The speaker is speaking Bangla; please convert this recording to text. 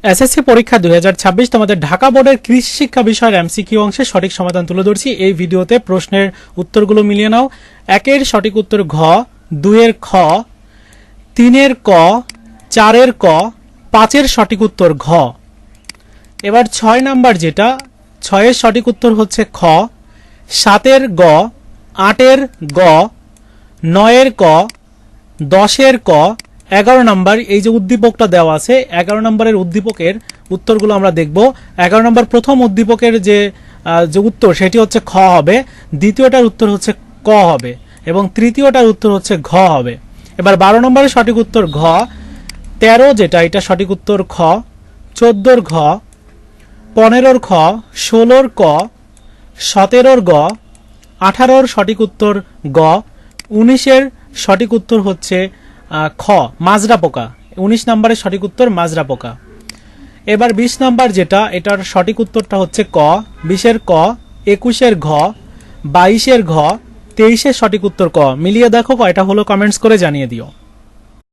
এসএসসি পরীক্ষা 2026 তোমাদের ঢাকা বোর্ডের কৃষি শিক্ষা বিষয়ের এমসিকিউ অংশে সঠিক সমাধান তুলে ধরছি। এই ভিডিওতে প্রশ্নের উত্তরগুলো মিলিয়ে নাও। 1 এর সঠিক উত্তর ঘ, 2 এর খ, 3 এর ক, 4 এর ক, 5 এর সঠিক উত্তর ঘ। এবার 6 নাম্বার যেটা, 6 এর সঠিক উত্তর হচ্ছে খ, 7 এর গ, 8 এর গ, 9 এর ক, 10 এর ক, 11 নাম্বার এই যে উদ্দীপকটা দেওয়া আছে 11 নম্বরের উদ্দীপকের উত্তরগুলো আমরা দেখব। 11 নম্বর প্রথম উদ্দীপকের যে উত্তর সেটি হচ্ছে খ হবে, দ্বিতীয়টার উত্তর হচ্ছে ক হবে এবং তৃতীয়টার উত্তর হচ্ছে ঘ হবে। এবার 12 নম্বরের সঠিক উত্তর ঘ, 13 যেটা এটা সঠিক উত্তর খ, 14 ঘ, 15 খ, 16 ক, 17 গ, 18 সঠিক উত্তর গ, 19 সঠিক উত্তর হচ্ছে খ মাজরা পোকা। 19 নম্বরের সঠিক উত্তর মাজরা পোকা। এবার 20 নাম্বার যেটা, এটার সঠিক উত্তরটা হচ্ছে ক, 20 ক, 21 ঘ, 22 ঘ, 23 সঠিক উত্তর ক। মিলিয়ে দেখো কয়টা হলো কমেন্টস করে জানিয়ে দিও।